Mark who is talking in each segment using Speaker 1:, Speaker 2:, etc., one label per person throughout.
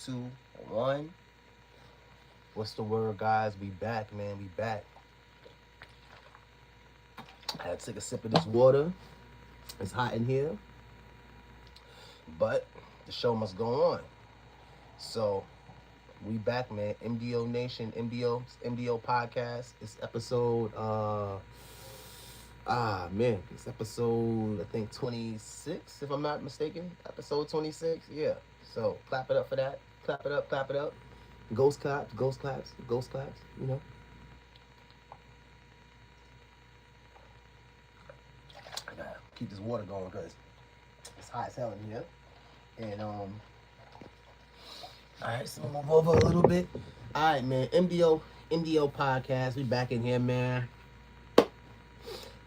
Speaker 1: 2, 1. What's the word, guys? We back, man. We back. I had to take a sip of this water. It's hot in here, but the show must go on. So we back, man. MDO Nation, MDO podcast. It's episode man, it's episode, I think, 26, if I'm not mistaken. Episode 26, yeah. So clap it up for that. Clap it up, clap it up. Ghost claps, ghost claps, ghost claps, you know. I gotta keep this water going because it's hot as hell in here. And alright, so move over a little bit. Alright, man. MDO podcast. We back in here, man.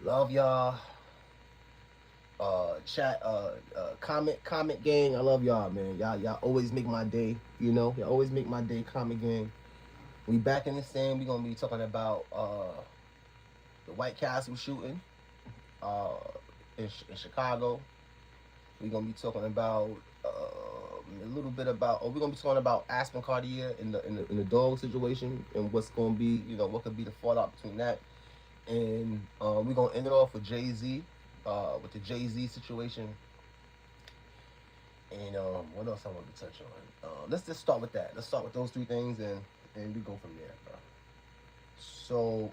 Speaker 1: Love y'all. Chat, comment gang. I love y'all, man. Y'all always make my day. You know, y'all always make my day. Comment gang. We back in this thing. We gonna be talking about the White Castle shooting in Chicago. We gonna be talking about a little bit about. We're gonna be talking about ASPEN KARTIER in the dog situation and what's gonna be, you know, what could be the fallout between that. And we're gonna end it off with JAYZ, with the JAYZ situation. And what else I want to touch on? Let's just start with that. Let's start with those 3 things, and we go from there, bro. So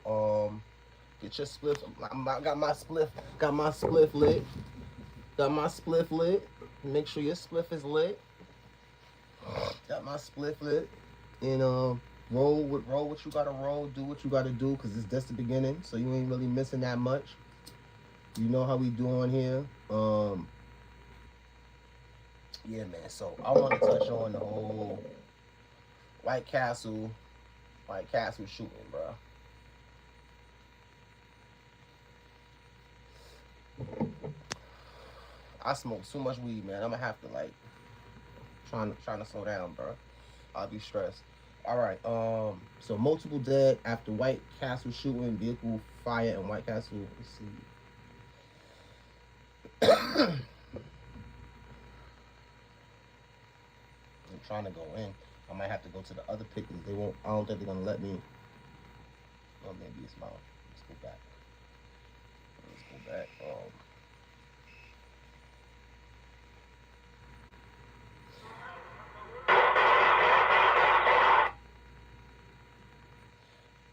Speaker 1: get your spliff. I got my spliff lit. Got my spliff lit. Make sure your spliff is lit. Got my spliff lit. And roll what you gotta roll. Do what you gotta do, because it's just the beginning. So you ain't really missing that much. You know how we do on here. Yeah, man. So I want to touch on the whole White Castle shooting, bro. I smoke too much weed, man. I'm gonna have to trying to slow down, bro. I'll be stressed. All right. So multiple dead after White Castle shooting, vehicle fire in White Castle. Let's see. I'm trying to go in. I might have to go to the other pictures. They won't. I don't think they're gonna let me. Oh, maybe it's mine. Let's go back.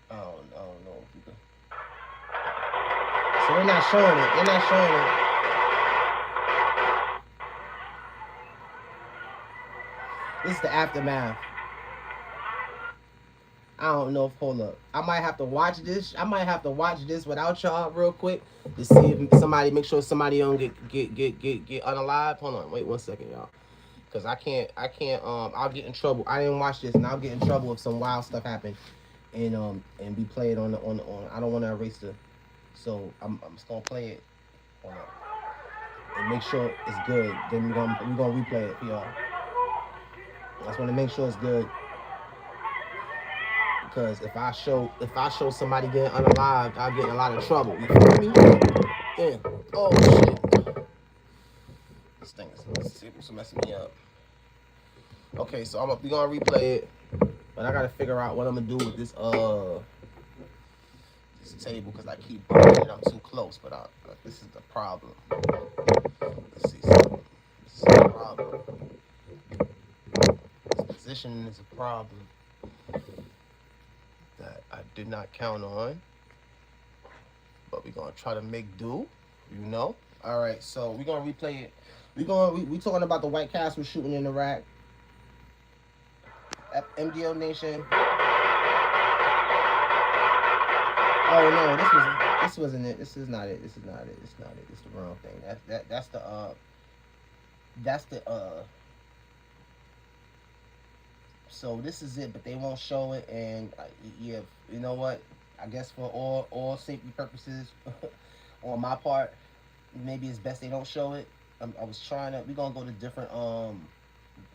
Speaker 1: I don't know if you can. So they're not showing it. This is the aftermath. I don't know if, hold up. I might have to watch this. Without y'all real quick to see if make sure somebody don't get unalived. Hold on, wait 1 second, y'all. Cause I can't, I'll get in trouble. I didn't watch this and I'll get in trouble if some wild stuff happened and be played on. I don't want to erase so I'm just gonna play it and make sure it's good. Then we're gonna replay it for y'all. I just want to make sure it's good, because if I show somebody getting unalived, I'll get in a lot of trouble. You feel me? Yeah. Oh shit. This thing is messing me up. Okay, so we gonna replay it, but I gotta figure out what I'm gonna do with this table, because I keep bumping it. I'm too close, but this is the problem. Let's see. This is the problem. Position is a problem that I did not count on, but we're gonna try to make do, you know. All right, so we're gonna replay it. We talking about the White Castle shooting in Iraq. MDO Nation. Oh no, this wasn't it. This is not it. It's the wrong thing. That's the So this is it, but they won't show it, and yeah, you know what? I guess for all safety purposes, on my part, maybe it's best they don't show it. I was trying to. We're gonna go to different.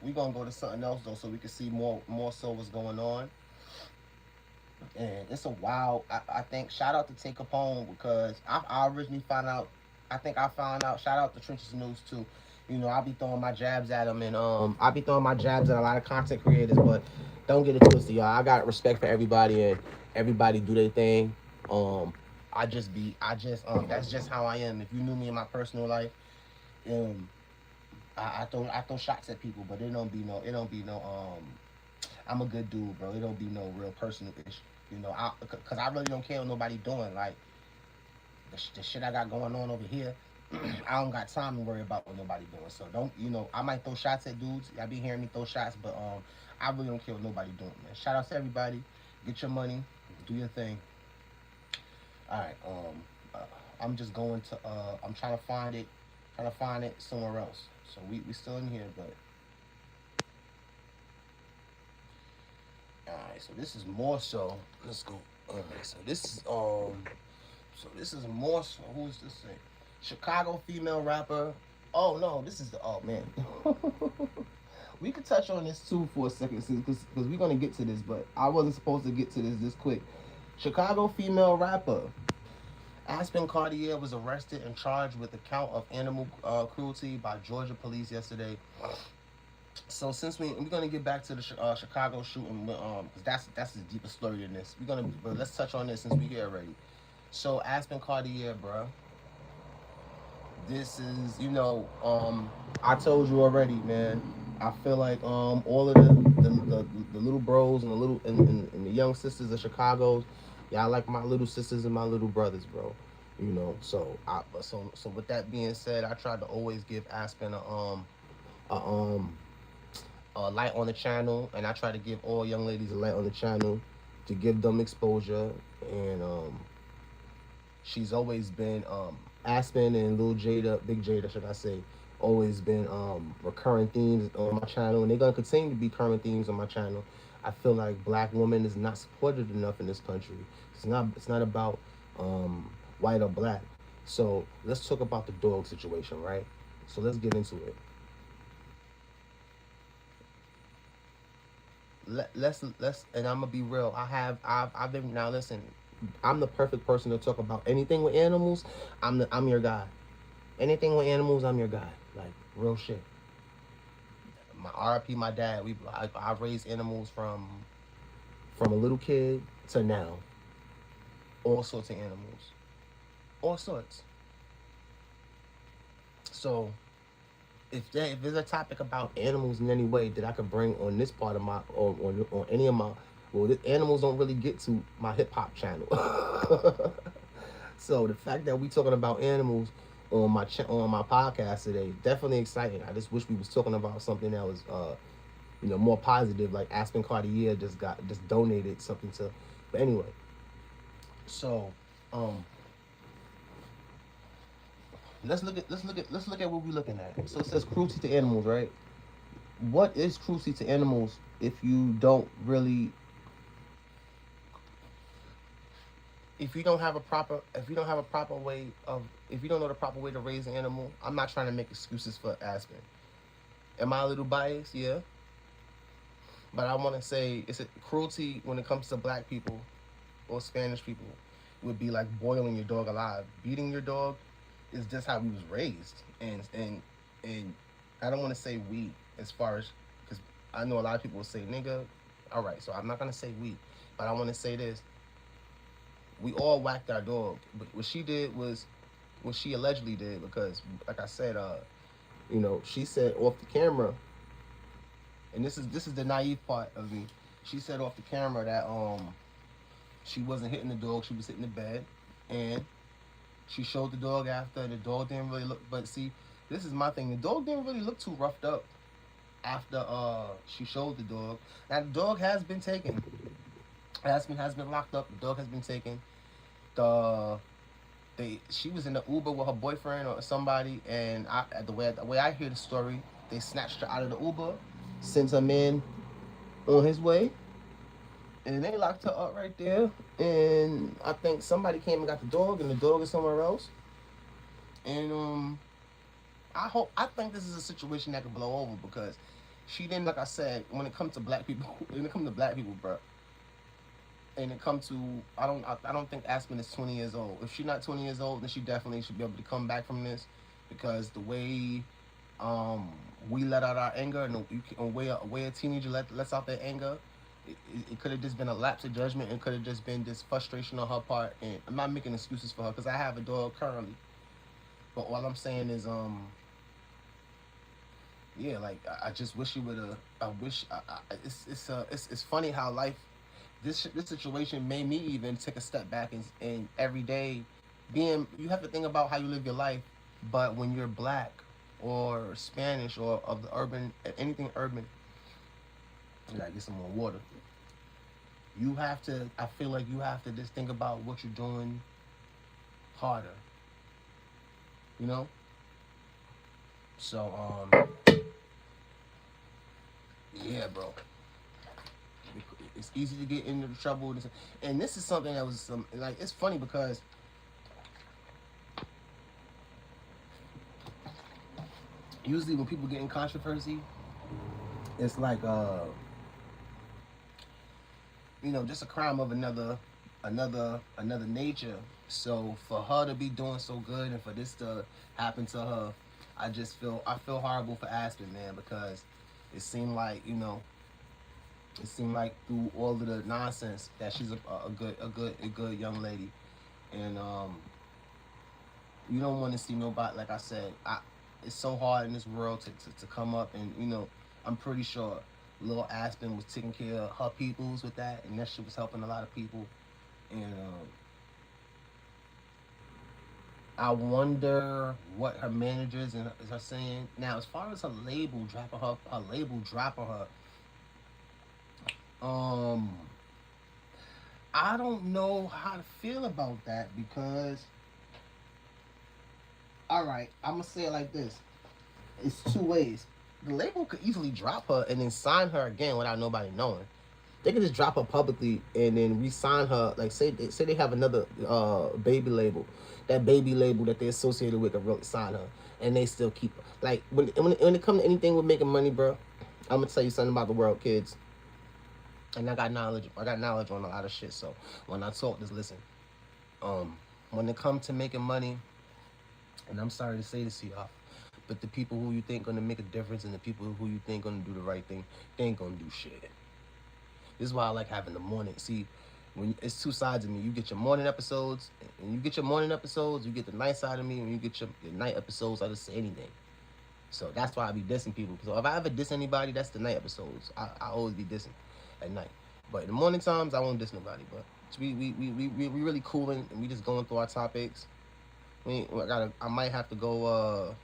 Speaker 1: We're gonna go to something else though, so we can see more so what's going on. And it's a wild. I think shout out to Take Capone, because I originally found out. I think I found out. Shout out to Trenches News too. You know, I'll be throwing my jabs at them, and I'll be throwing my jabs at a lot of content creators, but don't get it twisted, y'all. I got respect for everybody, and everybody do their thing. Um, that's just how I am. If you knew me in my personal life, um, I throw shots at people, but it don't be no I'm a good dude, bro. It don't be no real personal issue, you know. Cause I really don't care what nobody doing. Like the shit I got going on over here, I don't got time to worry about what nobody doing. So don't, you know, I might throw shots at dudes. Y'all be hearing me throw shots, but I really don't care what nobody doing, man. Shout out to everybody. Get your money, do your thing. All right. I'm just going to. I'm trying to find it somewhere else. So we still in here, but all right. So this is more so. Let's go. All right. So this is more so. Who's this thing? Chicago female rapper. Oh no, this is the. Oh man. We could touch on this too for a second, because we're gonna get to this, but I wasn't supposed to get to this quick. Chicago female rapper Aspen Cartier was arrested and charged with the count of animal cruelty by Georgia police yesterday. So since we're gonna get back to the Chicago shooting, because that's the deeper story in this. But let's touch on this since we here already. So Aspen Cartier, bro, this is, I told you already, man. I feel like all of the little bros and the and the young sisters of Chicago, y'all like my little sisters and my little brothers, bro. You know, so with that being said, I tried to always give Aspen a light on the channel, and I try to give all young ladies a light on the channel to give them exposure. And she's always been Aspen and Lil Jada, Big Jada, should I say, always been recurring themes on my channel, and they're gonna continue to be current themes on my channel. I feel like black women is not supported enough in this country. It's not about white or black. So let's talk about the dog situation, right? So let's get into it. Let's and I'm gonna be real. I've been, now listen. I'm the perfect person to talk about anything with animals. I'm your guy. Anything with animals, I'm your guy. Like real shit. My RP, my dad. I've raised animals from a little kid to now. All sorts of animals. All sorts. So if there's a topic about animals in any way that I could bring on this part of my, or on any of my, well, animals don't really get to my hip hop channel. So the fact that we talking about animals on on my podcast today, definitely exciting. I just wish we was talking about something that was more positive, like Aspen Cartier just donated something to. But anyway, so let's look at what we're looking at. So it says cruelty to animals, right? What is cruelty to animals if you don't really, if you don't have a proper way of, if you don't know the proper way to raise an animal? I'm not trying to make excuses for Aspen. Am I a little biased? Yeah. But I want to say, it's a cruelty when it comes to black people or Spanish people would be like boiling your dog alive. Beating your dog is just how we was raised. And I don't want to say we, as far as, because I know a lot of people will say nigga. All right, so I'm not gonna say we, but I want to say this: we all whacked our dog. But what she did was what she allegedly did, because, like I said, she said off the camera, and this is the naive part of me. She said off the camera that she wasn't hitting the dog, she was hitting the bed, and she showed the dog after. The dog didn't really look, but see, this is my thing. The dog didn't really look too roughed up after she showed the dog. Now the dog has been taken. Aspen has been locked up. The dog has been taken. She was in the Uber with her boyfriend or somebody, and the way I hear the story, they snatched her out of the Uber, sent her man on his way, and they locked her up right there. And I think somebody came and got the dog, and the dog is somewhere else. And I think this is a situation that could blow over, because she didn't, like I said, when it comes to black people, bro. And it come to, I don't think Aspen is 20 years old. If she's not 20 years old, then she definitely should be able to come back from this, because the way um, we let out our anger, and way a teenager lets out their anger. It could have just been a lapse of judgment. It could have just been this frustration on her part. And I'm not making excuses for her because I have a dog currently. But all I'm saying is, yeah, like I just wish you would have. I wish. It's funny how life, this situation made me even take a step back and every day, being you have to think about how you live your life, but when you're black or Spanish or of the urban anything urban, I gotta get some more water. You have to. I feel like you have to just think about what you're doing harder. You know. So yeah, bro. It's easy to get into trouble, and this is something that was like it's funny because usually when people get in controversy, it's like just a crime of another nature. So for her to be doing so good and for this to happen to her, I feel horrible for Aspen, man, because it seemed like through all of the nonsense that she's a good young lady, and you don't want to see nobody, like I said, it's so hard in this world to come up, and I'm pretty sure Lil Aspen was taking care of her peoples with that, and that shit was helping a lot of people, and I wonder what her managers are saying now as far as her label dropping her. Um, I don't know how to feel about that because, all right, I'm gonna say it like this: it's two ways. The label could easily drop her and then sign her again without nobody knowing. They could just drop her publicly and then re-sign her. Like say they have another baby label, that baby label that they associated with could really sign her, and they still keep her. Like when it comes to anything with making money, bro, I'm gonna tell you something about the world, kids. And I got knowledge. I got knowledge on a lot of shit. So when I talk, just listen. When it comes to making money, and I'm sorry to say this to y'all, but the people who you think gonna make a difference and the people who you think gonna do the right thing, they ain't gonna do shit. This is why I like having the morning. See, when it's two sides of me. You get your morning episodes, and you get your morning episodes. You get the night side of me, and you get your night episodes. I just say anything. So that's why I be dissing people. So if I ever diss anybody, that's the night episodes. I always be dissing at night. But in the morning times, I won't diss nobody. But we really cooling, and we just going through our topics. I might have to go.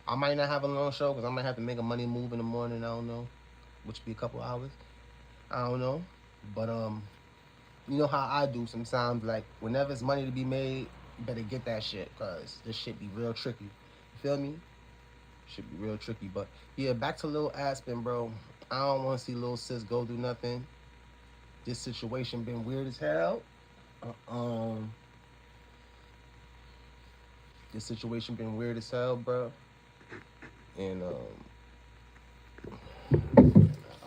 Speaker 1: I might not have a long show because I might have to make a money move in the morning. I don't know, which would be a couple hours. I don't know, but you know how I do sometimes. Like whenever it's money to be made, you better get that shit because this shit be real tricky. You feel me? Should be real tricky. But yeah, back to Lil Aspen, bro. I don't want to see Lil Sis go do nothing. This situation been weird as hell. This situation been weird as hell, bro. And I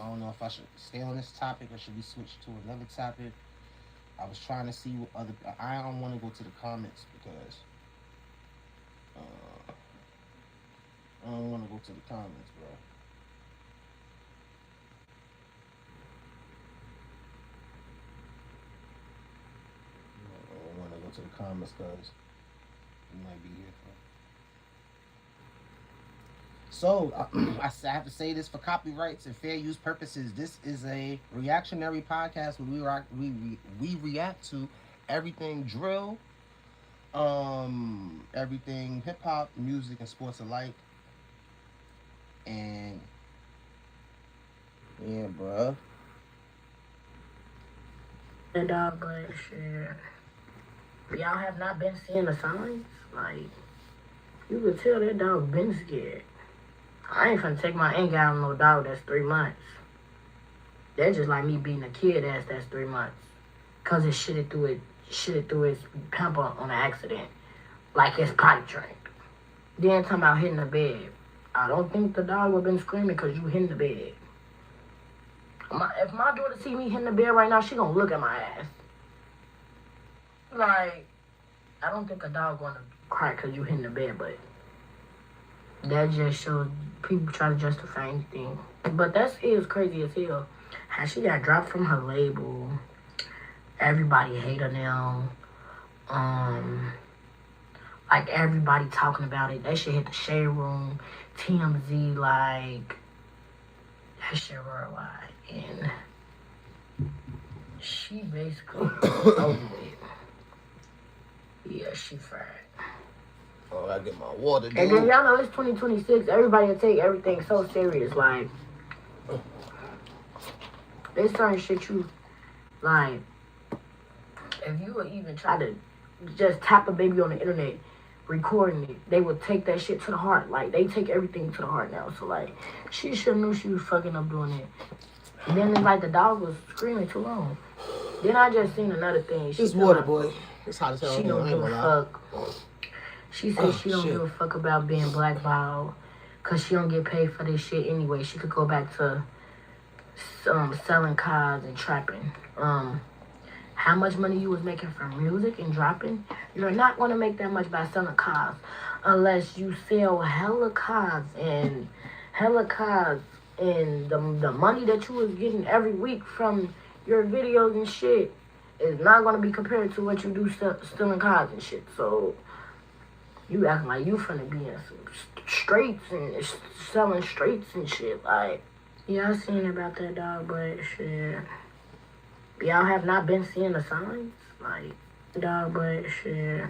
Speaker 1: don't know if I should stay on this topic or should we switch to another topic. I was trying to see what other. I don't want to go to the comments because I don't want to go to the comments, bro. I don't want to go to the comments because you might be here for. So, I have to say this for copyrights and fair use purposes. This is a reactionary podcast where we react to everything drill, everything hip hop, music, and sports alike. And yeah, bruh.
Speaker 2: The dog, but shit. Y'all have not been seeing the signs? Like, you could tell that dog been scared. I ain't finna take my anger out on no dog that's 3 months. That's just like me beating a kid that's 3 months. Cause it shitted through its pamper on an accident. Like it's potty trained. Then talking about hitting the bed. I don't think the dog would have been screaming cause you hitting the bed. If my daughter see me hitting the bed right now, she gonna look at my ass. Like, I don't think a dog gonna cry cause you hitting the bed, but That just shows people try to justify anything. But that is crazy as hell. How she got dropped from her label. Everybody hate her now. Like everybody talking about it. That shit hit the shade room, TMZ, like that shit worldwide. And she basically over with. Yeah, she fried.
Speaker 1: Oh, I get my water, dude.
Speaker 2: And then y'all know it's 2026. Everybody will take everything so serious. Like, there's certain shit you, like, if you would even try to just tap a baby on the internet, recording it, they would take that shit to the heart. Like, they take everything to the heart now. So, like, she should have knew she was fucking up doing it. And then it's like the dog was screaming too long. Then I just seen another thing.
Speaker 1: It's water, boy. It's hot as hell.
Speaker 2: She don't give a fuck. She said she don't give a fuck about being blackballed because she don't get paid for this shit anyway. She could go back to selling cars and trapping. How much money you was making from music and dropping, you're not going to make that much by selling cars unless you sell hella cars and the money that you was getting every week from your videos and shit is not going to be compared to what you do stealing cars and shit. So you acting like you finna be in some straights and selling straights and shit. Like, yeah, I seen about that dog, but shit. Y'all have not been seeing the signs? Like, dog, but shit.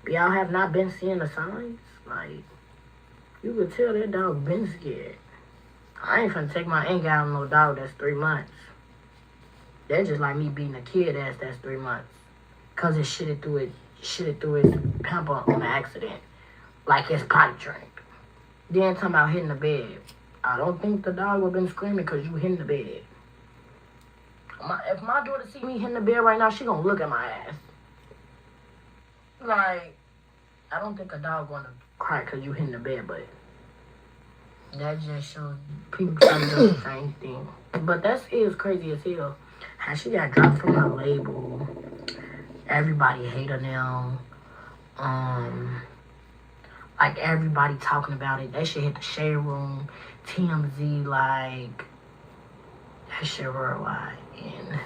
Speaker 2: Y'all have not been seeing the signs? Like, you could tell that dog been scared. I ain't finna take my ink out on no dog that's 3 months. That's just like me beating a kid that's 3 months. Cause it shitted through his pamper on an accident. Like his potty drank. Then talking about hitting the bed. I don't think the dog would have been screaming because you hitting the bed. If my daughter see me hitting the bed right now, she gonna look at my ass. Like, I don't think a dog gonna cry because you hitting the bed, but that just shows people try to do the same thing. But that is crazy as hell. How she got dropped from her label. Everybody hate her now. Like everybody talking about it. That shit hit the shade room, TMZ, like that shit worldwide. And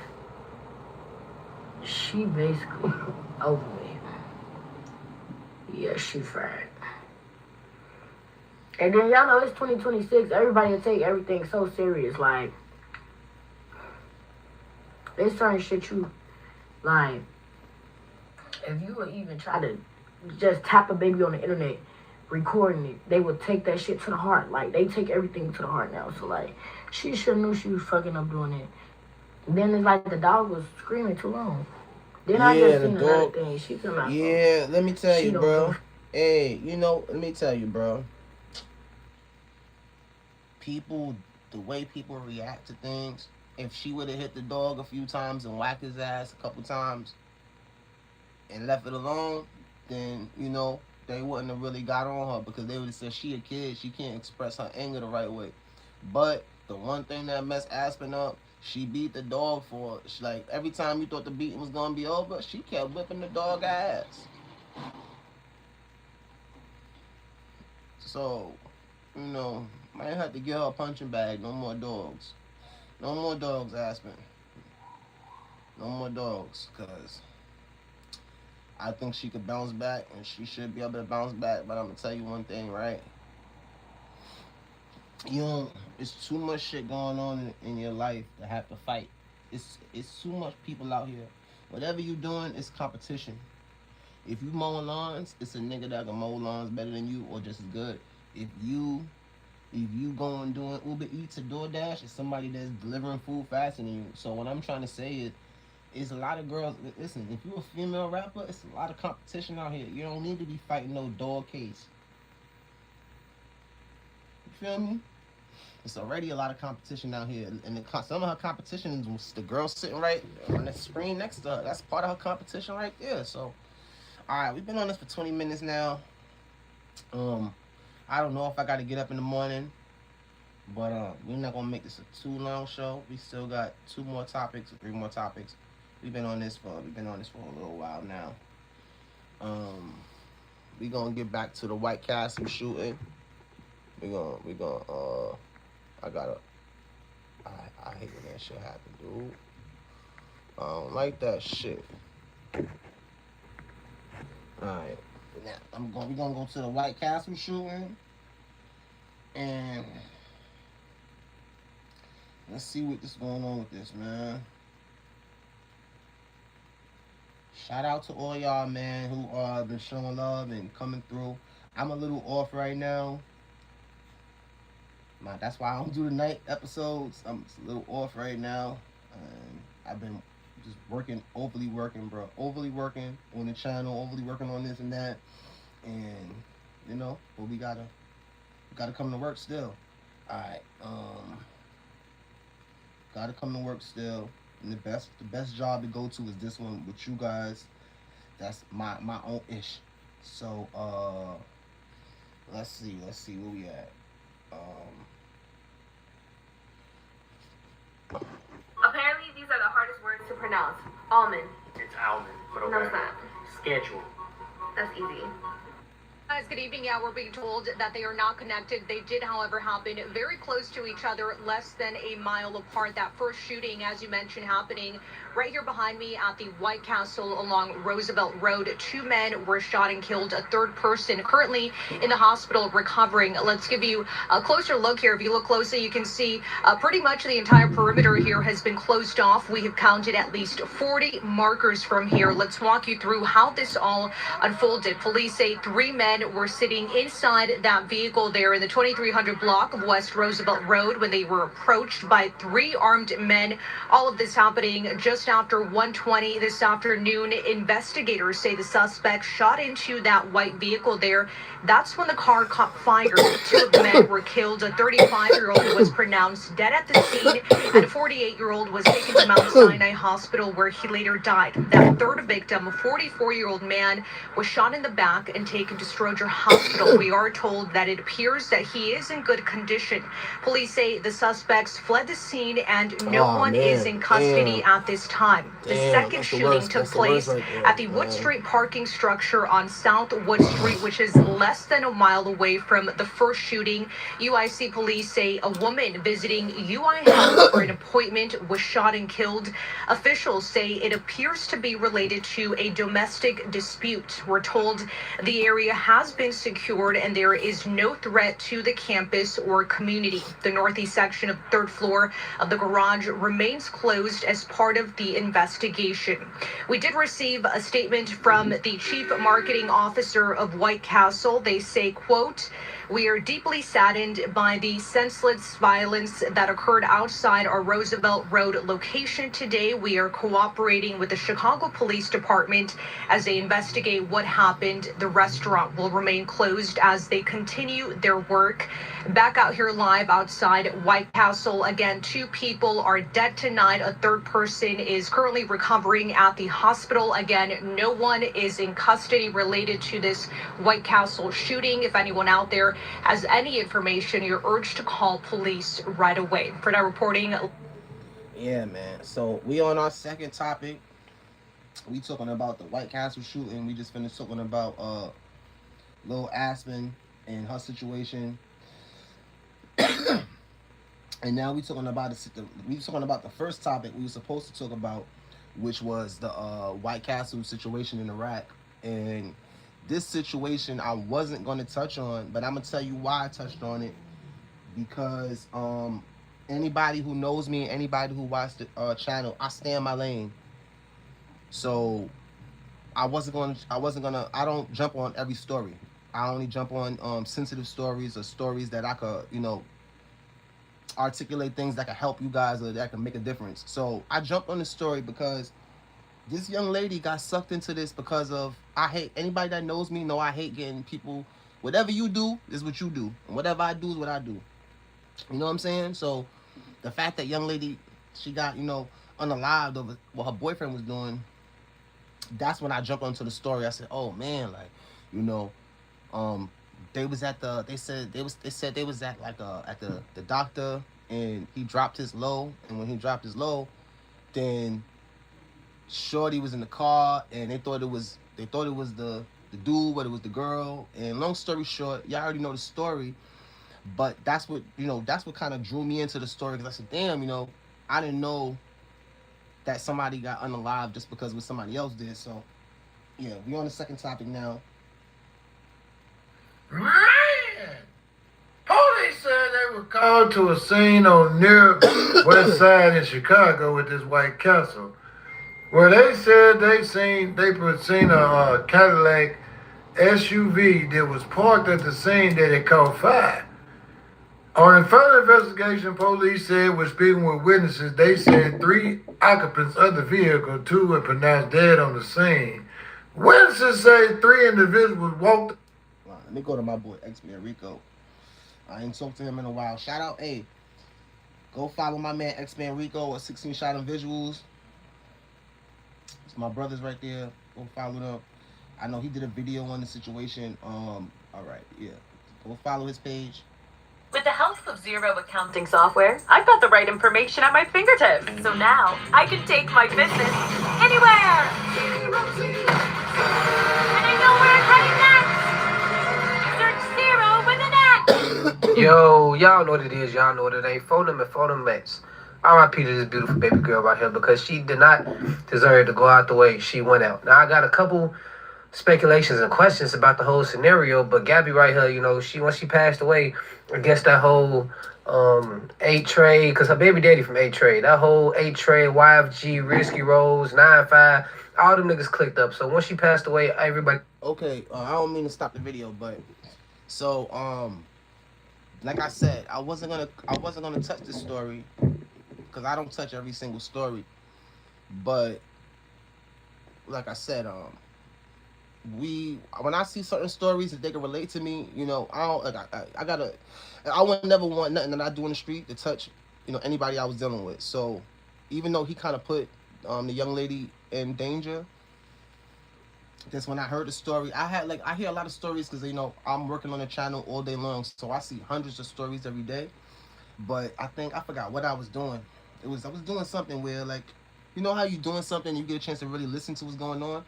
Speaker 2: she basically over with. Yeah, she fried. And then y'all know it's 2026. Everybody will take everything so serious. Like, there's certain shit you, like, if you would even try to just tap a baby on the internet, recording it, they would take that shit to the heart. Like, they take everything to the heart now. So, like, she should have knew she was fucking up doing it. And then it's like the dog was screaming too long. Then I just seen another thing. She come out.
Speaker 1: Yeah, let me tell you, bro. Hey, you know, let me tell you, bro. People, the way people react to things, if she would have hit the dog a few times and whacked his ass a couple times and left it alone, then, you know, they wouldn't have really got on her because they would have said she a kid, she can't express her anger the right way. But the one thing that messed Aspen up, she beat the dog for it. She, like, every time you thought the beating was gonna be over, she kept whipping the dog ass. So, you know, might have to give her a punching bag. No more dogs. No more dogs, Aspen. No more dogs, because I think she could bounce back, and she should be able to bounce back. But I'm going to tell you one thing, right? You know, it's too much shit going on in your life to have to fight. It's too much people out here. Whatever you doing, it's competition. If you mowing lawns, it's a nigga that can mow lawns better than you or just as good. If you going doing Uber Eats or DoorDash, it's somebody that's delivering food faster than you. So what I'm trying to say is a lot of girls, listen, if you're a female rapper, it's a lot of competition out here. You don't need to be fighting no dog case. You feel me? It's already a lot of competition out here. And some of her competition is the girl sitting right on the screen next to her. That's part of her competition right there. So, alright, we've been on this for 20 minutes now. I don't know if I got to get up in the morning, but we're not gonna make this a too long show. We still got 2 more topics or 3 more topics. We've been on this for a little while now. get back to the White Castle shooting. We gonna I hate when that shit happen, dude. I don't like that shit. Alright. Now we gonna go to the White Castle shooting. And let's see what's going on with this, man. Shout out to all y'all, man, who been showing love and coming through. I'm a little off right now. That's why I don't do the night episodes. I'm a little off right now. I've been just overly working, bro. Overly working on the channel, overly working on this and that. And, you know, but we gotta come to work still. Alright, gotta come to work still. And the best job to go to is this one with you guys. That's my own ish. So let's see where we at.
Speaker 3: Apparently these are the hardest words to pronounce. Almond.
Speaker 4: It's almond, but okay.
Speaker 3: No, it's not.
Speaker 4: Schedule.
Speaker 3: That's easy.
Speaker 5: Guys, good evening. Yeah, we're being told that they are not connected. They did, however, happen very close to each other, less than a mile apart. That first shooting, as you mentioned, happening right here behind me at the White Castle along Roosevelt Road. 2 men were shot and killed. A third person currently in the hospital recovering. Let's give you a closer look here. If you look closely, you can see pretty much the entire perimeter here has been closed off. We have counted at least 40 markers from here. Let's walk you through how this all unfolded. Police say 3 men were sitting inside that vehicle there in the 2300 block of West Roosevelt Road when they were approached by 3 armed men. All of this happening just after 1:20 this afternoon. Investigators say the suspect shot into that white vehicle there. That's when the car caught fire. 2 of the men were killed. A 35-year-old was pronounced dead at the scene, and a 48-year-old was taken to Mount Sinai Hospital where he later died. That third victim, a 44-year-old man, was shot in the back and taken to Stroger Hospital. We are told that it appears that he is in good condition. Police say the suspects fled the scene and no one is in custody at this time. The second shooting took place at the Wood Street parking structure on South Wood Street, which is less than a mile away from the first shooting. UIC police say a woman visiting UI Health for an appointment was shot and killed. Officials say it appears to be related to a domestic dispute. We're told the area has been secured and there is no threat to the campus or community. The northeast section of the 3rd floor of the garage remains closed as part of the investigation. We did receive a statement from the chief marketing officer of White Castle. They say, quote, "We are deeply saddened by the senseless violence that occurred outside our Roosevelt Road location today. We are cooperating with the Chicago Police Department as they investigate what happened. The restaurant will remain closed as they continue their work." Back out here live outside White Castle. Again, 2 people are dead tonight. A third person is currently recovering at the hospital. Again, no one is in custody related to this White Castle shooting. If anyone out there has any information, you're urged to call police right away. For now, reporting.
Speaker 1: Yeah, man. So we on our second topic. We talking about the White Castle shooting. We just finished talking about Lil Aspen and her situation. And now we talking about the first topic we were supposed to talk about, which was the White Castle situation in Iraq. And this situation I wasn't going to touch on, but I'm going to tell you why I touched on it. Because anybody who knows me, anybody who watched the channel, I stay in my lane. So I don't jump on every story. I only jump on sensitive stories or stories that I could, you know, articulate things that can help you guys or that can make a difference. So I jumped on the story because this young lady got sucked into this because of, I hate, anybody that knows me know I hate getting people, whatever you do is what you do, and whatever I do is what I do. You know what I'm saying? So the fact that young lady, she got, you know, unalived over what her boyfriend was doing, that's when I jumped onto the story. I said, oh man, like, you know, they was at the, they said they was at like at the doctor, and he dropped his low, and when he dropped his low, then shorty was in the car, and they thought it was the the dude, whether it was the girl. And long story short, y'all already know the story. But that's what, that's what kind of drew me into the story. Because I said, damn, I didn't know that somebody got unalive just because what somebody else did. So, yeah, we on the second topic now.
Speaker 6: Man! Police said they were called to a scene on near West Side in Chicago with this White Castle, where they said they seen a Cadillac SUV that was parked at the scene that it caught fire. On further investigation, police said when speaking with witnesses, they said 3 occupants of the vehicle, 2 were pronounced dead on the scene. Witnesses say 3 individuals walked.
Speaker 1: Let me go to my boy X-Man Rico. I ain't talked to him in a while. Shout out, hey, go follow my man X-Man Rico at 16 Shot on Visuals. It's my brothers right there. Go follow them. I know he did a video on the situation. All right, yeah. Go follow his page.
Speaker 7: With the help of Zero accounting software, I've got the right information at my fingertips. So now I can take my business anywhere. And I know where it's heading next. Search Zero with an X.
Speaker 8: Yo, y'all know what it is. Y'all know what it ain't. Phone them and phone them X. R.I.P. to this beautiful baby girl right here because she did not deserve to go out the way she went out. Now, I got a couple speculations and questions about the whole scenario, but Gabby right here, once she passed away, I guess that whole 8-Trade, because her baby daddy from 8-Trade, that whole 8-Trade, YFG, Risky Rolls, 9-5, all them niggas clicked up. So once she passed away, everybody...
Speaker 1: Okay, I don't mean to stop the video, but so like I said, I wasn't gonna touch this story because I don't touch every single story, but like I said, when I see certain stories that they can relate to me, I don't like I would never want nothing that I do in the street to touch, anybody I was dealing with. So even though he kind of put the young lady in danger, just when I heard the story, I hear a lot of stories because I'm working on the channel all day long, so I see hundreds of stories every day. But I forgot what I was doing. I was doing something where, like, how you doing something and you get a chance to really listen to what's going on.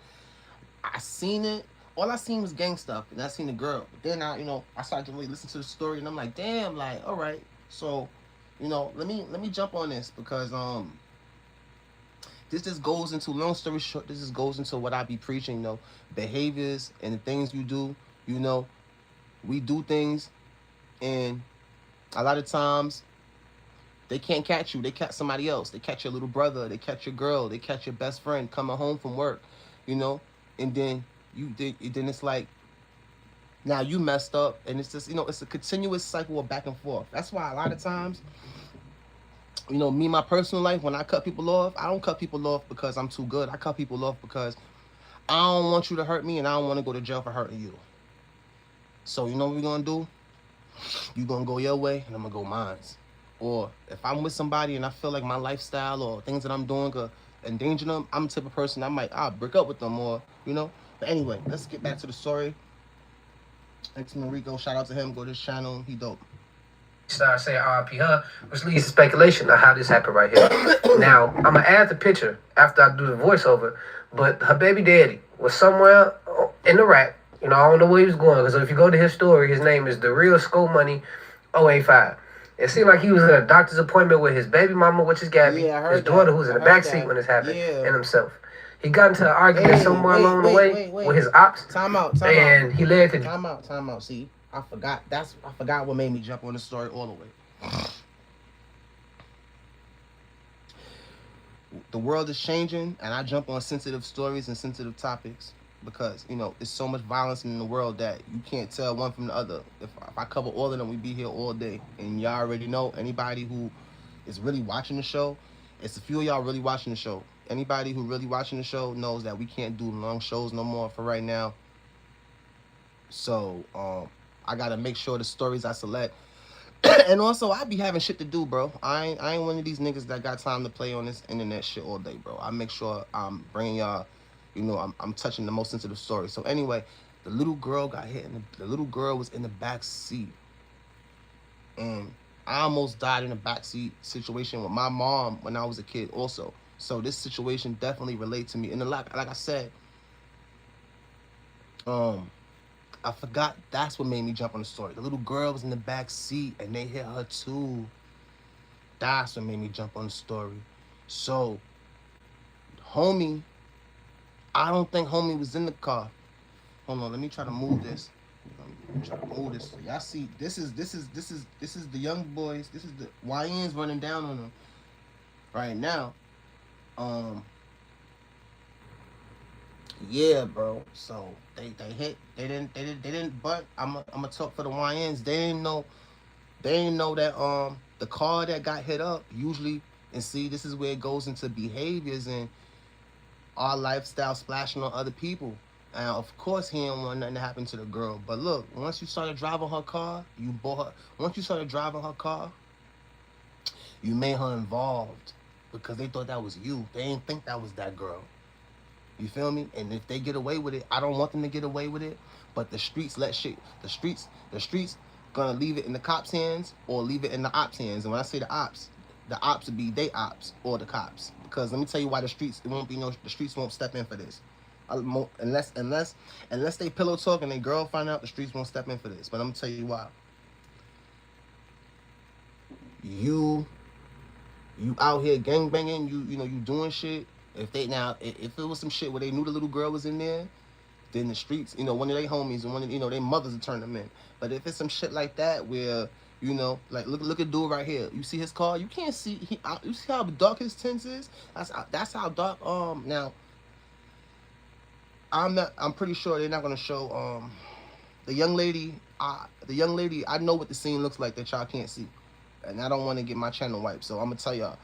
Speaker 1: I seen it. All I seen was gang stuff, and I seen the girl. But then I started to really listen to the story, and I'm like, damn, like, all right. So, let me jump on this because this just goes into, long story short, this just goes into what I be preaching, behaviors and the things you do. We do things, and a lot of times they can't catch you. They catch somebody else. They catch your little brother. They catch your girl. They catch your best friend coming home from work, and then then it's like, now you messed up, and it's just, it's a continuous cycle of back and forth. That's why a lot of times, me, my personal life, when I cut people off, I don't cut people off because I'm too good. I cut people off because I don't want you to hurt me, and I don't want to go to jail for hurting you. So you know what we're gonna do? You're gonna go your way, and I'm gonna go mine. Or if I'm with somebody and I feel like my lifestyle or things that I'm doing could endanger them, I'm the type of person I'll break up with them, or But anyway, let's get back to the story. X-Man Rico, shout out to him. Go to his channel. He dope.
Speaker 8: Start saying RIP her, which leads to speculation of how this happened right here. Now, I'm going to add the picture after I do the voiceover, but her baby daddy was somewhere in Iraq. I don't know where he was going, because if you go to his story, his name is The Real Scope Money 085. It seemed like he was at a doctor's appointment with his baby mama, which is Gabby, his daughter, who's in the back seat when this happened, and himself. He got into an argument somewhere along the way with his ops.
Speaker 1: Time out.
Speaker 8: He led to...
Speaker 1: Time out. See, I forgot what made me jump on the story all the way. The world is changing, and I jump on sensitive stories and sensitive topics because, there's so much violence in the world that you can't tell one from the other. If I cover all of them, we'd be here all day. And y'all already know, anybody who is really watching the show, it's a few of y'all really watching the show. Anybody who really watching the show knows that we can't do long shows no more for right now. So, I gotta make sure the stories I select. And also, I be having shit to do, bro. I ain't one of these niggas that got time to play on this internet shit all day, bro. I make sure I'm bringing y'all, I'm touching the most sensitive stories. So anyway, the little girl got hit, and the little girl was in the back seat. And I almost died in a backseat situation with my mom when I was a kid also. So this situation definitely relates to me. And like I said, I forgot. That's what made me jump on the story. The little girl was in the back seat, and they hit her too. That's what made me jump on the story. So, homie, I don't think homie was in the car. Hold on, let me try to move this. Let me try to move this. So y'all see, this is the young boys. This is the YNs running down on them right now. Yeah, bro. So they hit. They didn't. But I'm gonna talk for the YNs. They didn't know that the car that got hit up usually, and see, this is where it goes into behaviors and our lifestyle splashing on other people. And of course, he didn't want nothing to happen to the girl. But look, once you started driving her car, you bought her. Once you started driving her car, you made her involved because they thought that was you. They didn't think that was that girl. You feel me? And if they get away with it, I don't want them to get away with it. But the streets let shit. The streets gonna leave it in the cops' hands or leave it in the ops' hands. And when I say the ops would be they ops or the cops. Because let me tell you why the streets won't step in for this. Unless they pillow talk and they girl find out, the streets won't step in for this. But I'm gonna tell you why. You out here gangbanging, you doing shit. If it was some shit where they knew the little girl was in there, then the streets, one of their homies and one of their mothers would turn them in. But if it's some shit like that where, like look at dude right here. You see his car? You can't see. You see how dark his tints is? That's how dark. Now, I'm pretty sure they're not gonna show the young lady. I know what the scene looks like that y'all can't see, and I don't want to get my channel wiped. So I'm gonna tell y'all.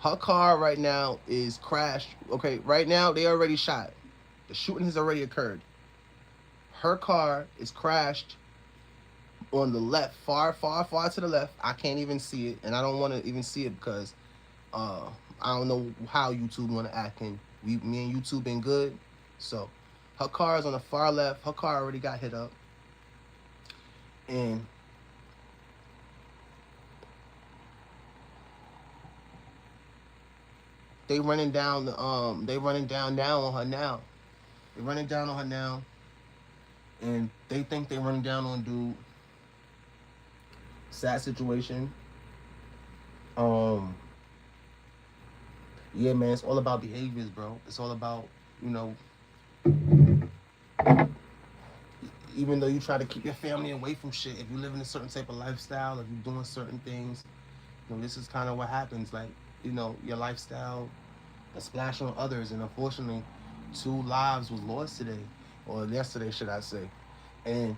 Speaker 1: Her car right now is crashed. Okay, right now they already shot. The shooting has already occurred. Her car is crashed on the left, far to the left. I can't even see it, and I don't want to even see it because I don't know how YouTube want to act. And me and YouTube been good, so her car is on the far left. Her car already got hit up, and they running down on her now. They running down on her now, and they think they running down on dude. Sad situation. Yeah, man, it's all about behaviors, bro. It's all about, even though you try to keep your family away from shit, if you live in a certain type of lifestyle, if you're doing certain things, this is kind of what happens. Like, your lifestyle, a splash on others, and unfortunately, 2 lives was lost today, or yesterday, should I say. And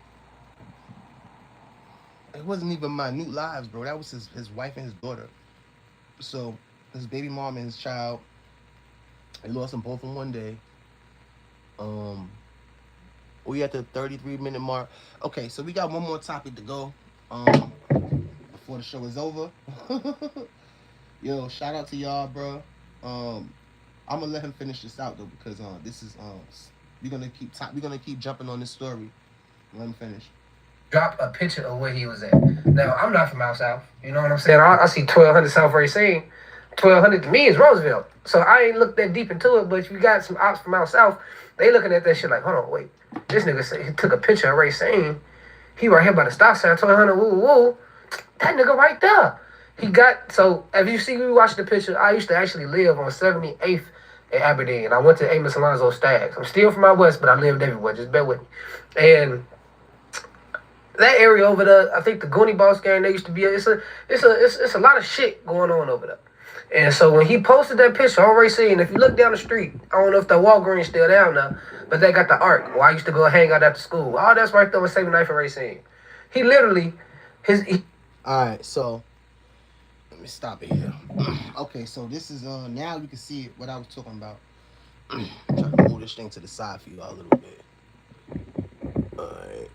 Speaker 1: it wasn't even minute lives, bro. That was his wife and his daughter. So his baby mom and his child, he lost them both in one day. We at the 33-minute mark. Okay, so we got one more topic to go before the show is over. Yo, shout out to y'all, bro. I'm gonna let him finish this out though, because this is we're gonna keep jumping on this story. Let him finish.
Speaker 8: Drop a picture of where he was at. Now, I'm not from out south. You know what I'm saying? I see 1200 South Racine. 1200 to me is Roosevelt. So I ain't looked that deep into it, but if you got some ops from out south, they looking at that shit like, hold on, wait. This nigga said he took a picture of Racine. He right here by the stop sign, 1200, woo, woo. That nigga right there. He got, so if you see me watch the picture, I used to actually live on 78th in Aberdeen. And I went to Amos Alonzo Staggs. I'm still from out west, but I lived everywhere. Just bear with me. And that area over there, I think the Goonie Boss gang, they used to be, it's a lot of shit going on over there. And so when he posted that picture on Racine, if you look down the street, I don't know if the Walgreens still down there, but they got the Arc, where I used to go hang out after school. All that's right there with 79th and Racine. He literally,
Speaker 1: Alright, so, let me stop it here. Okay, so this is, now you can see what I was talking about. I'm trying to move this thing to the side for y'all a little bit. Alright.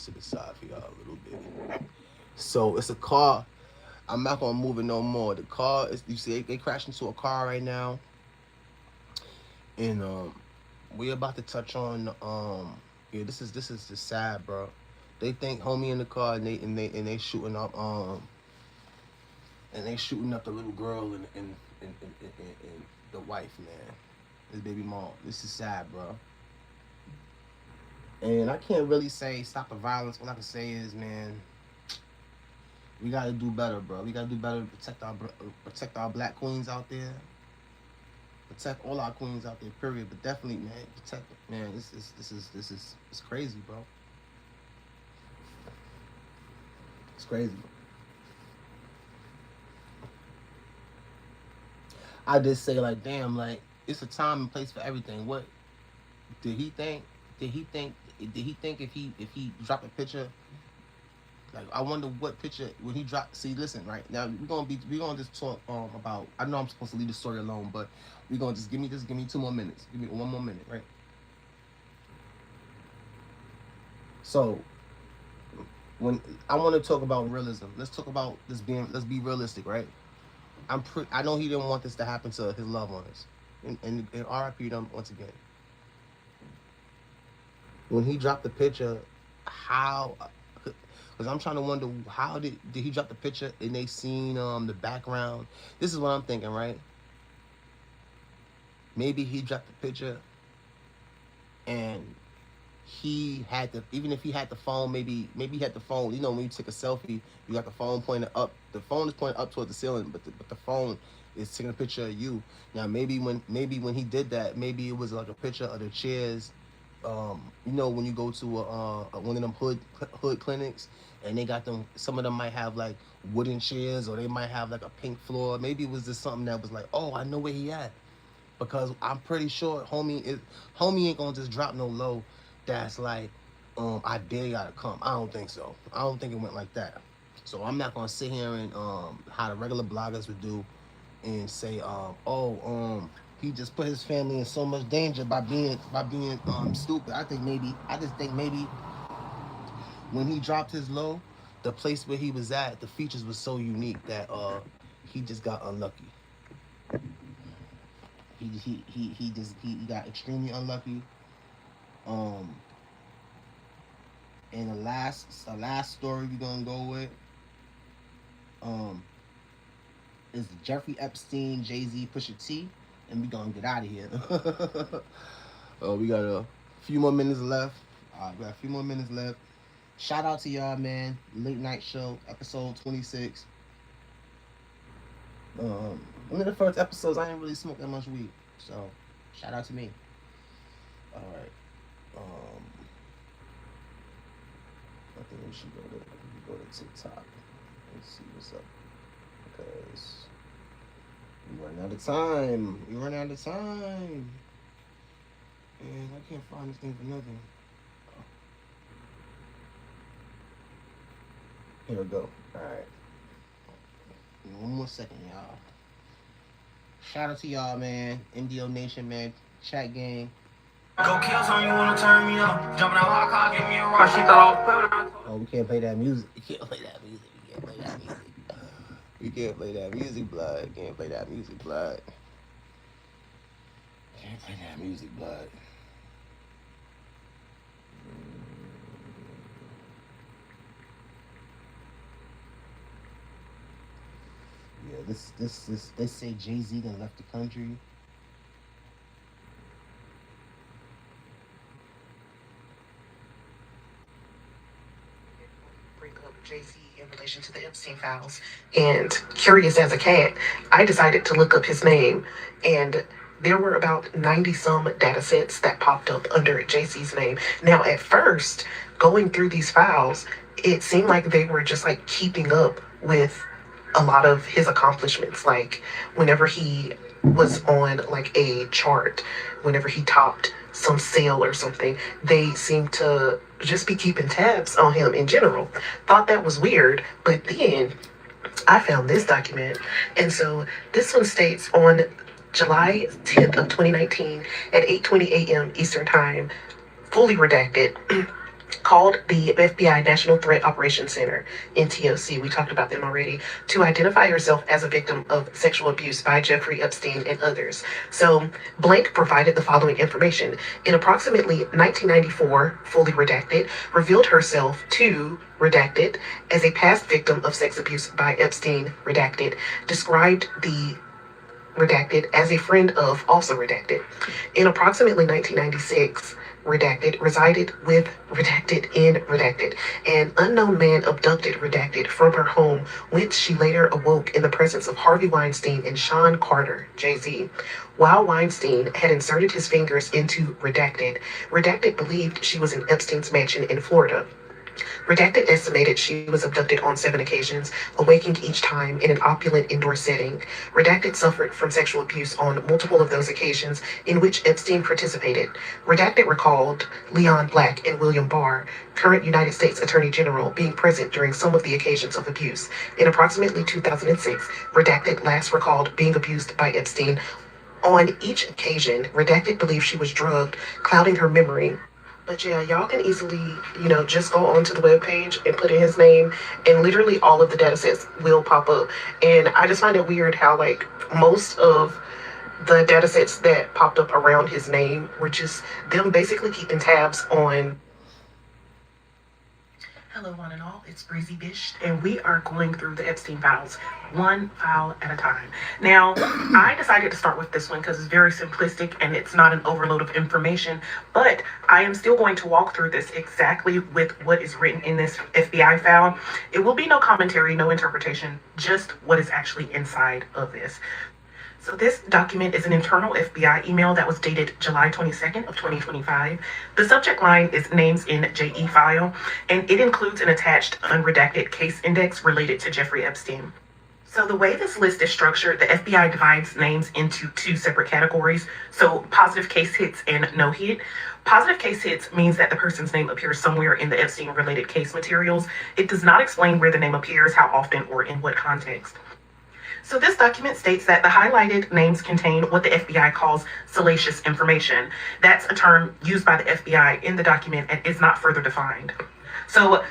Speaker 1: To the side for y'all a little bit. So it's a car. I'm not gonna move it no more. The car is, you see, they crashed into a car right now, and we're about to touch on yeah, this is just sad, bro. They think homie in the car, and they shooting up the little girl and the wife, man, his baby mom. This is sad, bro. And I can't really say stop the violence. What I can say is, man, we gotta do better, bro. We gotta do better to protect our black queens out there. Protect all our queens out there, period. But definitely, man, protect it, man. This is it's crazy, bro. It's crazy. I just say like, damn, like it's a time and place for everything. What did he think? Did he think? Did he think if he dropped a picture? Like I wonder what picture when he dropped. See, listen, right now we're gonna just talk about. I know I'm supposed to leave the story alone, but we're gonna just give me 2 more minutes. Give me 1 more minute, right? So when I want to talk about realism, let's talk about this being. Let's be realistic, right? I know he didn't want this to happen to his loved ones, and RIP them once again. When he dropped the picture, how? Because I'm trying to wonder how did he drop the picture and they seen the background. This is what I'm thinking, right? Maybe he dropped the picture and he had the, even if he had the phone, maybe he had the phone. You know, when you take a selfie, you got the phone pointed up. The phone is pointed up towards the ceiling, but the phone is taking a picture of you. Now maybe when he did that, maybe it was like a picture of the chairs. You know, when you go to one of them hood clinics and they got them, some of them might have like wooden chairs or they might have like a pink floor. Maybe it was just something that was like, oh, I know where he at, because I'm pretty sure homie ain't gonna just drop no low that's like, I dare y'all to come. I don't think so. I don't think it went like that. So I'm not gonna sit here and how the regular bloggers would do and say, he just put his family in so much danger by being stupid. I just think maybe when he dropped his low, the place where he was at, the features was so unique that he just got unlucky. He got extremely unlucky. And the last story we're gonna go with is Jeffrey Epstein, JAYZ, Pusha T, and we gonna get out of here. We got a few more minutes left. We got a few more minutes left. Shout out to y'all, man. Late Night Show, episode 26. One of the first episodes I didn't really smoke that much weed, so shout out to me. All right. I think we should go to TikTok and see what's up, because we run out of time. And I can't find this thing for nothing. Here we go. All right. One more second, y'all. Shout out to y'all, man. MDO Nation, man. Chat gang.
Speaker 9: Go kill something, you wanna turn me up. Jumping out my car, give me a rush. She thought I was playing.
Speaker 1: Oh, we can't play that music. We can't play that music, blood. Can't play that music, blood. Yeah, this they say JAYZ done left the country.
Speaker 10: JAYZ in relation to the Epstein files. And curious as a cat, I decided to look up his name, and there were about 90 some data sets that popped up under JAYZ's name. Now, at first, going through these files, it seemed like they were just like keeping up with a lot of his accomplishments. Like whenever he was on like a chart, whenever he topped some sale or something, they seemed to just be keeping tabs on him in general. Thought that was weird, but then I found this document, and so this one states on July 10th of 2019 at 8:20 a.m. Eastern Time, fully redacted, called the FBI National Threat Operations Center, NTOC, we talked about them already, to identify herself as a victim of sexual abuse by Jeffrey Epstein and others. So Blank provided the following information. In approximately 1994, fully redacted, revealed herself to redacted as a past victim of sex abuse by Epstein, redacted, described the redacted as a friend of, also redacted. In approximately 1996, redacted, resided with redacted in redacted. An unknown man abducted redacted from her home, whence she later awoke in the presence of Harvey Weinstein and Sean Carter, JAYZ. While Weinstein had inserted his fingers into redacted, redacted believed she was in Epstein's mansion in Florida. Redacted estimated she was abducted on 7 occasions, awaking each time in an opulent indoor setting. Redacted suffered from sexual abuse on multiple of those occasions in which Epstein participated. Redacted recalled Leon Black and William Barr, current United States Attorney General, being present during some of the occasions of abuse. In approximately 2006, Redacted last recalled being abused by Epstein. On each occasion, Redacted believed she was drugged, clouding her memory. But yeah, y'all can easily, just go onto the webpage and put in his name, and literally all of the data sets will pop up. And I just find it weird how, most of the data sets that popped up around his name were just them basically keeping tabs on. Hello, one and all. It's Breezy Bish, and we are going through the Epstein files, one file at a time. Now, I decided to start with this one because it's very simplistic and it's not an overload of information, but I am still going to walk through this exactly with what is written in this FBI file. It will be no commentary, no interpretation, just what is actually inside of this. So this document is an internal FBI email that was dated July 22nd of 2025. The subject line is names in JE file, and it includes an attached unredacted case index related to Jeffrey Epstein. So the way this list is structured, the FBI divides names into 2 separate categories. So positive case hits and no hit. Positive case hits means that the person's name appears somewhere in the Epstein-related case materials. It does not explain where the name appears, how often, or in what context. So this document states that the highlighted names contain what the FBI calls salacious information. That's a term used by the FBI in the document and is not further defined. So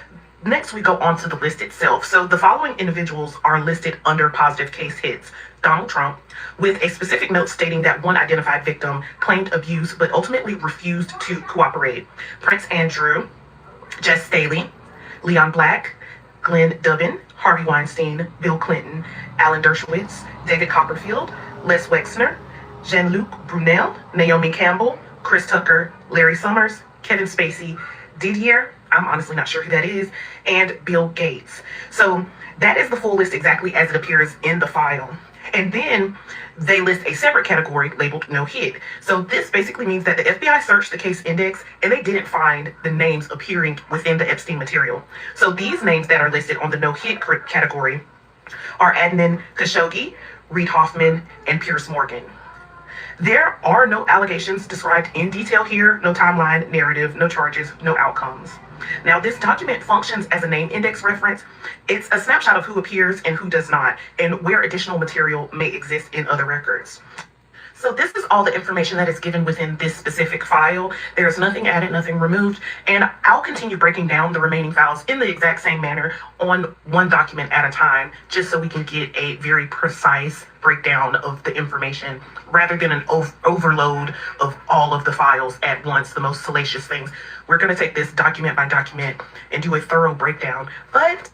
Speaker 10: next we go on to the list itself. So the following individuals are listed under positive case hits. Donald Trump, with a specific note stating that one identified victim claimed abuse but ultimately refused to cooperate. Prince Andrew, Jess Staley, Leon Black, Glenn Dubin, Harvey Weinstein, Bill Clinton, Alan Dershowitz, David Copperfield, Les Wexner, Jean-Luc Brunel, Naomi Campbell, Chris Tucker, Larry Summers, Kevin Spacey, Didier, I'm honestly not sure who that is, and Bill Gates. So that is the full list exactly as it appears in the file. And then they list a separate category labeled no hit. So this basically means that the FBI searched the case index and they didn't find the names appearing within the Epstein material. So these names that are listed on the no hit category are Adnan Khashoggi, Reid Hoffman, and Piers Morgan. There are no allegations described in detail here, no timeline, narrative, no charges, no outcomes. Now, this document functions as a name index reference. It's a snapshot of who appears and who does not, and where additional material may exist in other records. So this is all the information that is given within this specific file. There's nothing added, nothing removed, and I'll continue breaking down the remaining files in the exact same manner on one document at a time, just so we can get a very precise breakdown of the information rather than an overload of all of the files at once, the most salacious things. We're going to take this document by document and do a thorough breakdown. But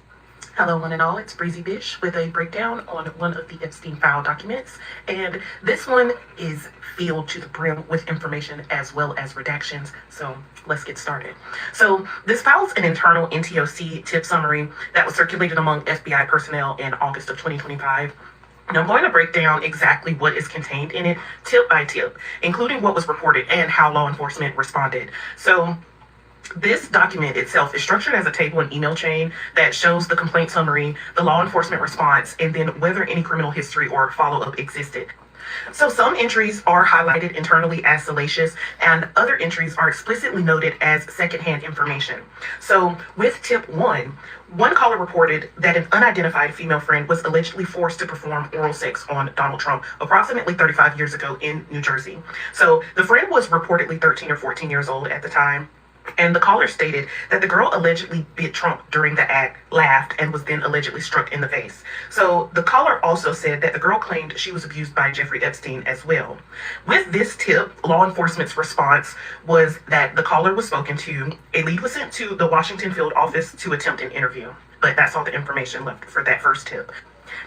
Speaker 10: hello, one and all. It's Breezy Bish with a breakdown on one of the Epstein file documents. And this one is filled to the brim with information as well as redactions. So let's get started. So this file is an internal NTOC tip summary that was circulated among FBI personnel in August of 2025. And I'm going to break down exactly what is contained in it, tip by tip, including what was reported and how law enforcement responded. So this document itself is structured as a table and email chain that shows the complaint summary, the law enforcement response, and then whether any criminal history or follow-up existed. So some entries are highlighted internally as salacious, and other entries are explicitly noted as secondhand information. So with tip one caller reported that an unidentified female friend was allegedly forced to perform oral sex on Donald Trump approximately 35 years ago in New Jersey. So the friend was reportedly 13 or 14 years old at the time. And the caller stated that the girl allegedly bit Trump during the act, laughed, and was then allegedly struck in the face. So the caller also said that the girl claimed she was abused by Jeffrey Epstein as well. With this tip, law enforcement's response was that the caller was spoken to, a lead was sent to the Washington field office to attempt an interview. But that's all the information left for that first tip.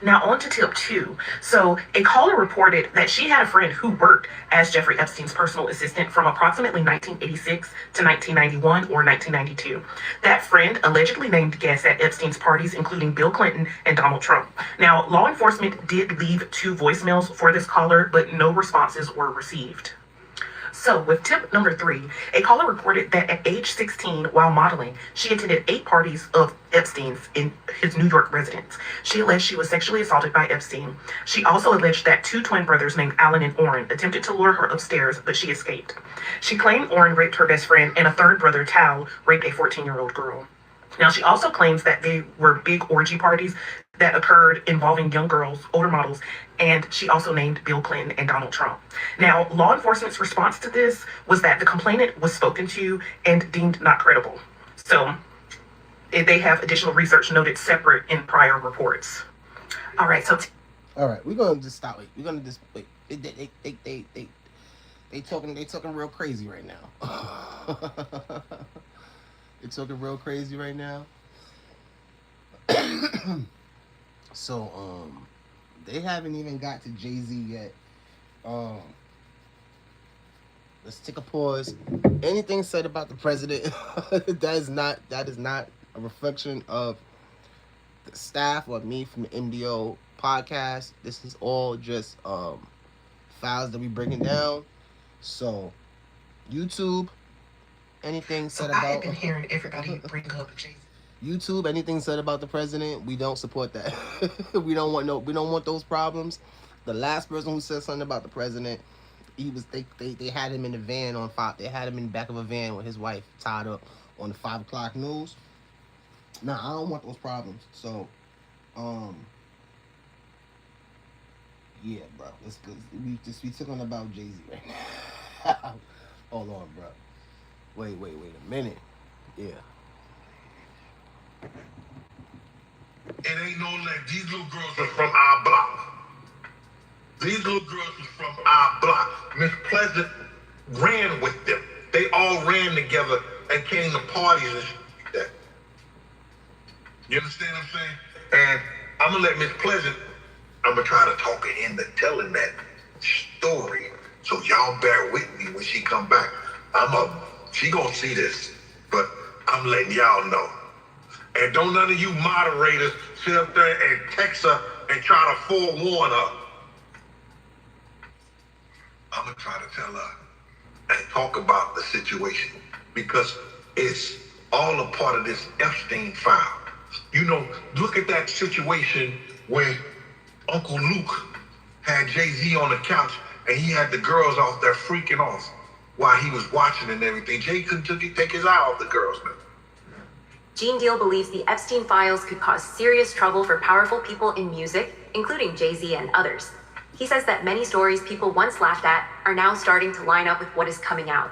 Speaker 10: Now, on to tip 2. So, a caller reported that she had a friend who worked as Jeffrey Epstein's personal assistant from approximately 1986 to 1991 or 1992. That friend allegedly named guests at Epstein's parties, including Bill Clinton and Donald Trump. Now, law enforcement did leave 2 voicemails for this caller, but no responses were received. So, with tip number 3, a caller reported that at age 16, while modeling, she attended 8 parties of Epstein's in his New York residence. She alleged she was sexually assaulted by Epstein. She also alleged that 2 twin brothers named Alan and Orrin attempted to lure her upstairs, but she escaped. She claimed Orrin raped her best friend, and a 3rd brother, Tal, raped a 14-year-old girl. Now, she also claims that they were big orgy parties that occurred involving young girls, older models, and she also named Bill Clinton and Donald Trump. Now, law enforcement's response to this was that the complainant was spoken to and deemed not credible. So, they have additional research noted separate in prior reports. All right, so...
Speaker 1: All right, we're gonna just stop. We're gonna just wait. They talking real crazy right now. They talking real crazy right now. So they haven't even got to JAYZ yet. Let's take a pause. Anything said about the president that is not a reflection of the staff or me from the MDO podcast. This is all just files that we breaking down. So YouTube, anything said about...
Speaker 10: I've been hearing everybody bring up JAYZ.
Speaker 1: YouTube, anything said about the president, we don't support that. we don't want those problems. The last person who said something about the president, they had him in the van on 5. They had him in the back of a van with his wife tied up on the 5 o'clock news. Nah, I don't want those problems. So, yeah, bro. Let's go. We talking about JAYZ right now. Hold on, bro. Wait a minute. Yeah.
Speaker 6: It ain't no like these little girls are from our block. These little girls are from our block. Miss Pleasant ran with them. They all ran together and came to parties and shit like that. You understand what I'm saying? And I'm gonna let Miss Pleasant, I'm gonna try to talk her into telling that story. So y'all bear with me when she come back. She gonna see this, but I'm letting y'all know. And don't none of you moderators sit up there and text her and try to forewarn her. I'm gonna try to tell her and talk about the situation because it's all a part of this Epstein file. You know, look at that situation where Uncle Luke had JAYZ on the couch and he had the girls off there freaking off while he was watching and everything. Jay couldn't take his eye off the girls, man.
Speaker 11: Gene Deal believes the Epstein files could cause serious trouble for powerful people in music, including JAYZ and others. He says that many stories people once laughed at are now starting to line up with what is coming out.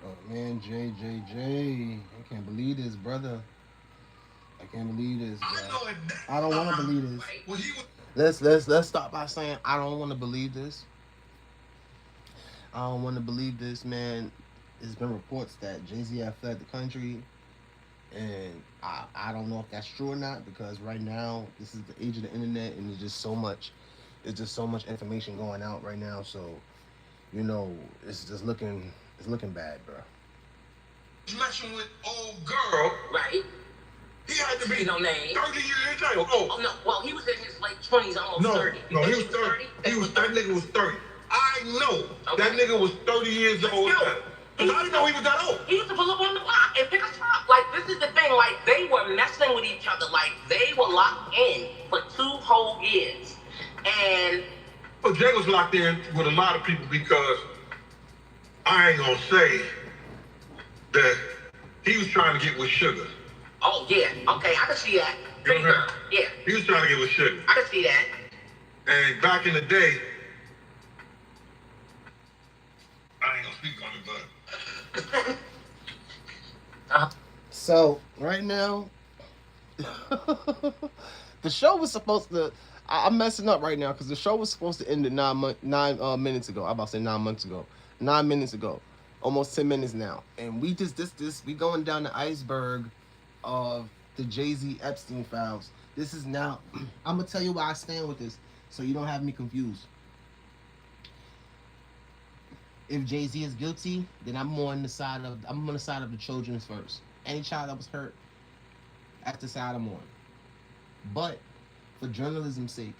Speaker 1: Oh man, Jay. I can't believe this, brother. I can't believe this, bro. I don't want to believe this. Let's start by saying I don't want to believe this. I don't want to believe this, man. There's been reports that JAYZ have fled the country, and I don't know if that's true or not because right now this is the age of the internet and there's just so much information going out right now. So, you know, it's looking bad, bro.
Speaker 6: He's messing with old girl,
Speaker 12: right?
Speaker 6: He had to be
Speaker 12: no name.
Speaker 6: 30 years in jail.
Speaker 12: Oh no, well he was in his late 20s, almost 30.
Speaker 6: No, he was 30. That nigga was 30. I know that nigga was 30 years old. Because I didn't know he was that old.
Speaker 12: He used to pull up on the block and pick us up. Like, this is the thing. Like, they were messing with each other. Like, they were locked in for 2 whole years. And...
Speaker 6: But Jay was locked in with a lot of people because I ain't gonna say that he was trying to get with Sugar.
Speaker 12: Oh, yeah. Okay, I can see that.
Speaker 6: You know,
Speaker 12: yeah.
Speaker 6: He was trying to get with Sugar.
Speaker 12: I can see that.
Speaker 6: And back in the day, I ain't gonna speak on it, but...
Speaker 1: So right now the show was supposed to I'm messing up right now because the show was supposed to end at 9 minutes ago. I'm about to say 9 months ago. 9 minutes ago. Almost 10 minutes now. And we going down the iceberg of the JAYZ Epstein files. This is now. I'm gonna tell you why I stand with this, so you don't have me confused. If Jay-Z is guilty, then I'm on the side of the children first. Any child that was hurt, that's the side I'm on. But for journalism's sake,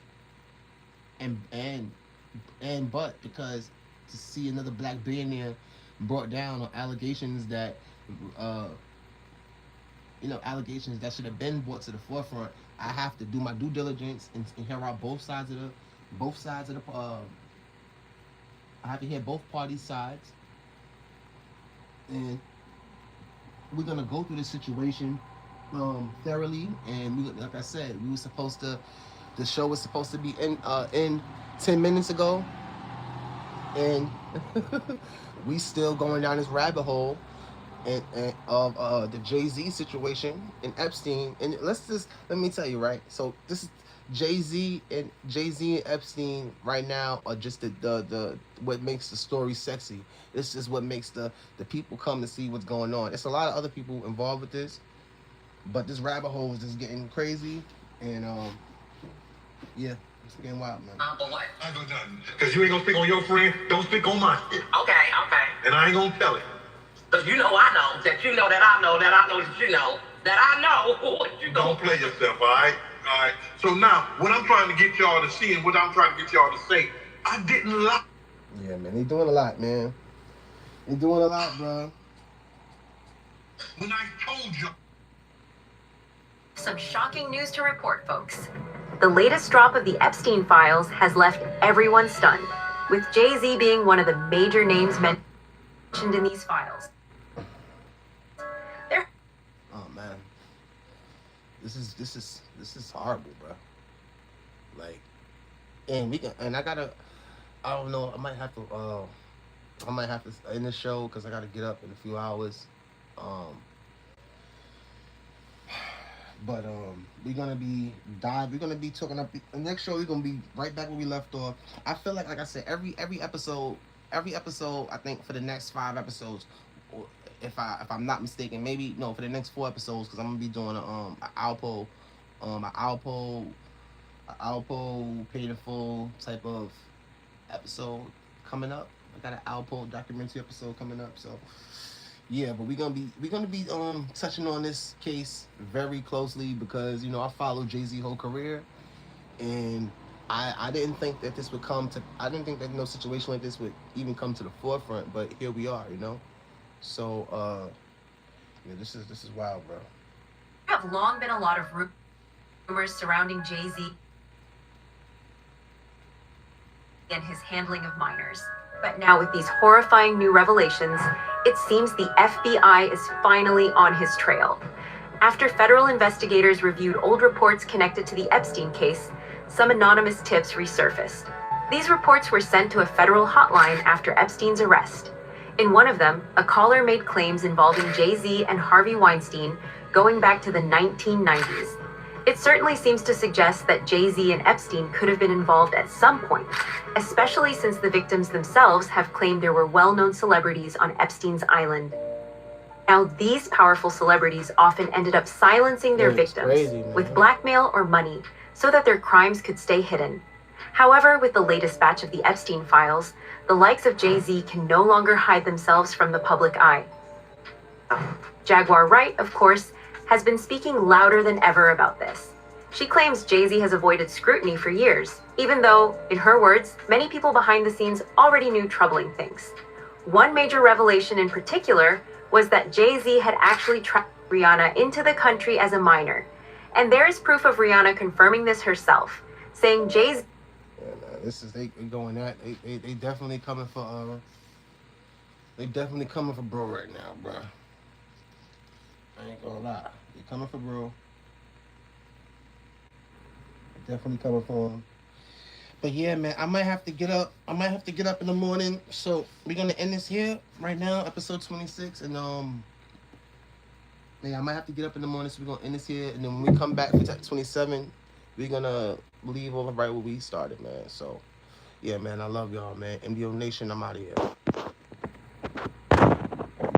Speaker 1: but because to see another black billionaire brought down on allegations that allegations that should have been brought to the forefront, I have to do my due diligence and hear out both sides of the I have to hear both parties' sides, and we're gonna go through this situation thoroughly. And like I said, the show was supposed to be in 10 minutes ago, and we still going down this rabbit hole and of the JAYZ situation and Epstein. And let me tell you, right? So this is JAYZ and Epstein right now are just the what makes the story sexy. This is what makes the people come to see what's going on. It's a lot of other people involved with this, but this rabbit hole is just getting crazy, and yeah, it's getting wild, man.
Speaker 12: But what?
Speaker 13: I ain't gonna nothing. Cause you ain't gonna speak on your friend, don't speak on my shit.
Speaker 12: Okay.
Speaker 13: And I ain't gonna tell it.
Speaker 12: Cause you know I know that you know that I know that I know that you know that I know what you
Speaker 13: Don't play yourself, alright? Alright. So now, what I'm trying to get y'all to see and what I'm trying to get y'all to say, I didn't lie.
Speaker 1: Yeah, man, they doing a lot, man. They doing a lot, bro.
Speaker 13: When I told you.
Speaker 11: Some shocking news to report, folks. The latest drop of the Epstein files has left everyone stunned, with JAYZ being one of the major names mentioned in these files.
Speaker 1: Oh man, this is horrible, bro. Like, and I don't know. I might have to end the show because I gotta get up in a few hours. But we're gonna be talking up the next show. We're gonna be right back where we left off. I feel like I said, every episode, I think for the next 5 episodes, if I'm not mistaken, maybe no, for the next 4 episodes, because I'm gonna be doing an Alpo paid in full type of episode coming up. I got an Alpo documentary episode coming up, so yeah. But we're gonna be touching on this case very closely because I followed JAYZ whole career, and I didn't think that this would I didn't think that no situation like this would even come to the forefront, but here we are, So yeah, this is wild, bro.
Speaker 11: There have long been a lot of rumors surrounding JAYZ and his handling of minors. But now with these horrifying new revelations, it seems the FBI is finally on his trail. After federal investigators reviewed old reports connected to the Epstein case, some anonymous tips resurfaced. These reports were sent to a federal hotline after Epstein's arrest. In one of them, a caller made claims involving JAYZ and Harvey Weinstein going back to the 1990s. It certainly seems to suggest that JAYZ and Epstein could have been involved at some point, especially since the victims themselves have claimed there were well-known celebrities on Epstein's island. Now, these powerful celebrities often ended up silencing their victims with blackmail or money so that their crimes could stay hidden. However, with the latest batch of the Epstein files, the likes of JAYZ can no longer hide themselves from the public eye. Jaguar Wright, of course, has been speaking louder than ever about this. She claims JAYZ has avoided scrutiny for years, even though, in her words, many people behind the scenes already knew troubling things. One major revelation in particular was that JAYZ had actually tracked Rihanna into the country as a minor. And there is proof of Rihanna confirming this herself, saying JAYZ...
Speaker 1: They going at they definitely coming for bro right now, bro. I ain't gonna lie, they coming for bro. Definitely coming for him. But yeah, man, I might have to get up in the morning. So we're gonna end this here right now, episode 26, and yeah, I might have to get up in the morning. So we're gonna end this here, and then when we come back for 27, we're gonna leave over right where we started, man. So yeah, man, I love y'all, man. MDO Nation, I'm out of here.